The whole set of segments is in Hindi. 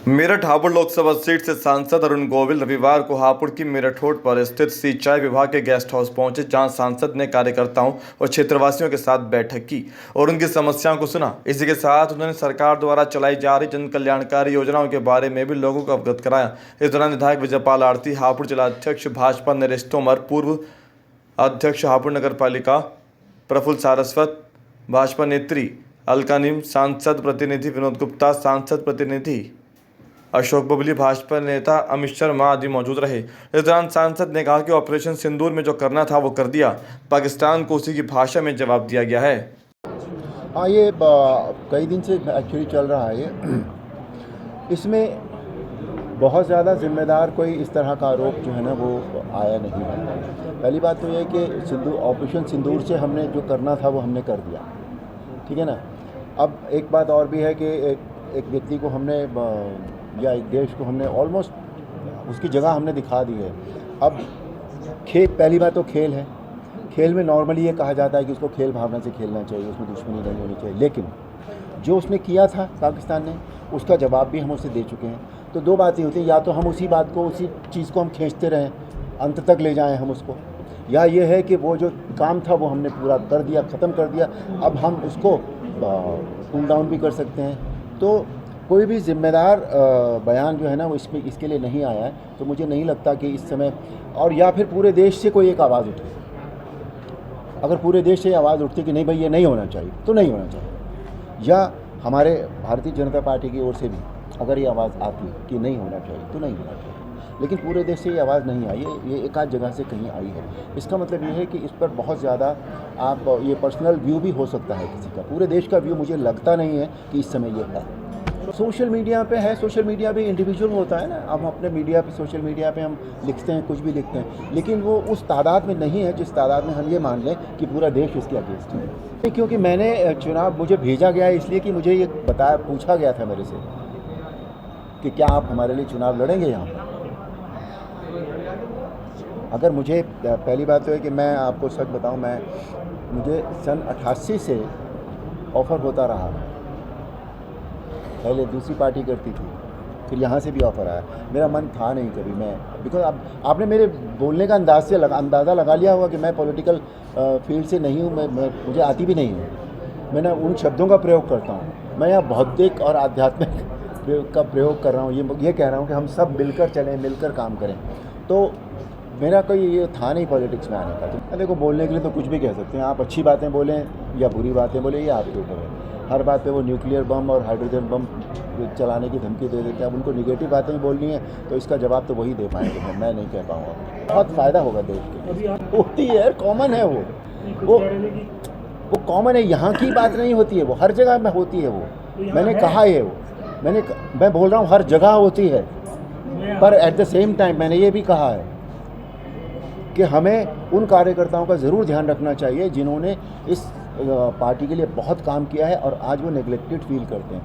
मेरठ हापुड़ लोकसभा सीट से सांसद अरुण गोविल रविवार को हापुड़ की मेरठ रोड पर स्थित सिंचाई विभाग के गेस्ट हाउस पहुंचे, जहां सांसद ने कार्यकर्ताओं और क्षेत्रवासियों के साथ बैठक की और उनकी समस्याओं को सुना। इसी के साथ उन्होंने सरकार द्वारा चलाई जा रही जन कल्याणकारी योजनाओं के बारे में भी लोगों को अवगत कराया। इस दौरान विधायक विजयपाल आरती, हापुड़ जिलाध्यक्ष भाजपा नरेश तोमर, पूर्व अध्यक्ष हापुड़ नगर पालिका प्रफुल्ल सारस्वत, भाजपा नेत्री अलका नीम, सांसद प्रतिनिधि विनोद गुप्ता, सांसद प्रतिनिधि अशोक बबली, भाजपा नेता अमित शर्मा आदि मौजूद रहे। इस दौरान सांसद ने कहा कि ऑपरेशन सिंदूर में जो करना था वो कर दिया, पाकिस्तान को उसी की भाषा में जवाब दिया गया है। हाँ, ये कई दिन से एक्चुअली चल रहा है। इसमें बहुत ज़्यादा जिम्मेदार कोई इस तरह का आरोप जो है ना वो आया नहीं है। पहली बात तो ये कि ऑपरेशन सिंदूर से हमने जो करना था वो हमने कर दिया, ठीक है ना। अब एक बात और भी है कि एक व्यक्ति को हमने या एक देश को हमने ऑलमोस्ट उसकी जगह हमने दिखा दी है। अब पहली बात तो खेल है। खेल में नॉर्मली ये कहा जाता है कि उसको खेल भावना से खेलना चाहिए, उसमें दुश्मनी नहीं होनी चाहिए, लेकिन जो उसने किया था पाकिस्तान ने, उसका जवाब भी हम उसे दे चुके हैं। तो दो बातें होती हैं, या तो हम उसी बात को, उसी चीज़ को हम खींचते रहें, अंत तक ले जाएं हम उसको, या ये है कि वो जो काम था वो हमने पूरा कर दिया, ख़त्म कर दिया, अब हम उसको कूल डाउन भी कर सकते हैं। तो कोई भी जिम्मेदार बयान जो है ना वो इसके लिए नहीं आया है। तो मुझे नहीं लगता कि इस समय, और या फिर पूरे देश से कोई एक आवाज़ उठे। अगर पूरे देश से आवाज़ उठती कि नहीं भाई ये नहीं होना चाहिए, तो नहीं होना चाहिए। या हमारे भारतीय जनता पार्टी की ओर से भी अगर ये आवाज़ आती कि नहीं होना चाहिए, तो नहीं होना चाहिए। लेकिन पूरे देश से ये आवाज़ नहीं आई है, ये एक आध जगह से कहीं आई है। इसका मतलब ये है कि इस पर बहुत ज़्यादा आप ये पर्सनल व्यू भी हो सकता है किसी का। पूरे देश का व्यू मुझे लगता नहीं है कि इस समय ये है। सोशल मीडिया पे है, सोशल मीडिया भी इंडिविजुअल होता है ना। हम अपने मीडिया पे, सोशल मीडिया पे हम लिखते हैं, कुछ भी लिखते हैं, लेकिन वो उस तादाद में नहीं है जिस तादाद में हम ये मान लें कि पूरा देश इसके अगेंस्ट है। क्योंकि मैंने चुनाव, मुझे भेजा गया है इसलिए कि मुझे ये पूछा गया था मेरे से कि क्या आप हमारे लिए चुनाव लड़ेंगे यहाँ पर। अगर मुझे, पहली बात तो है कि मैं आपको सच बताऊँ, मुझे सन 88 से ऑफ़र होता रहा। पहले दूसरी पार्टी करती थी, फिर यहाँ से भी ऑफ़र आया। मेरा मन था नहीं कभी, बिकॉज आपने मेरे बोलने का अंदाज़ा लगा लिया होगा कि मैं पॉलिटिकल फील्ड से नहीं हूँ, मुझे आती भी नहीं है। मैं उन शब्दों का प्रयोग करता हूँ। मैं यहाँ भौतिक और आध्यात्मिक का प्रयोग कर रहा हूँ। ये कह रहा हूँ कि हम सब मिलकर चलें, मिलकर काम करें। तो मेरा कोई ये था नहीं पॉलिटिक्स में आने का। तो देखो, बोलने के लिए तो कुछ भी कह सकते हैं आप। अच्छी बातें बोलें या बुरी बातें बोलें, ये आपके ऊपर है। हर बात पे वो न्यूक्लियर बम और हाइड्रोजन बम चलाने की धमकी दे देते हैं। अब उनको निगेटिव बातें बोलनी है तो इसका जवाब तो वही दे पाएंगे, मैं नहीं कह पाऊँगा। बहुत फ़ायदा होगा देश के। होती है, कॉमन है वो कॉमन है। यहाँ की बात नहीं होती है, वो हर जगह में होती है। वो मैंने कहा है, मैं बोल रहा हूँ हर जगह होती है। पर एट द सेम टाइम मैंने ये भी कहा है कि हमें उन कार्यकर्ताओं का ज़रूर ध्यान रखना चाहिए जिन्होंने इस पार्टी के लिए बहुत काम किया है और आज वो नेग्लेक्टेड फील करते हैं।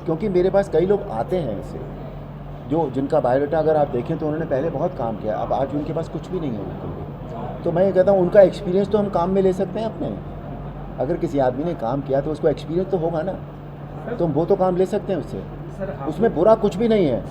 क्योंकि मेरे पास कई लोग आते हैं ऐसे, जिनका बायोडाटा अगर आप देखें तो उन्होंने पहले बहुत काम किया, अब आज उनके पास कुछ भी नहीं है बिल्कुल भी। तो मैं ये कहता हूँ उनका एक्सपीरियंस तो हम काम में ले सकते हैं अपने। अगर किसी आदमी ने काम किया तो उसको एक्सपीरियंस तो होगा ना, तो हम वो तो काम ले सकते हैं उससे। उसमें बुरा कुछ भी नहीं है।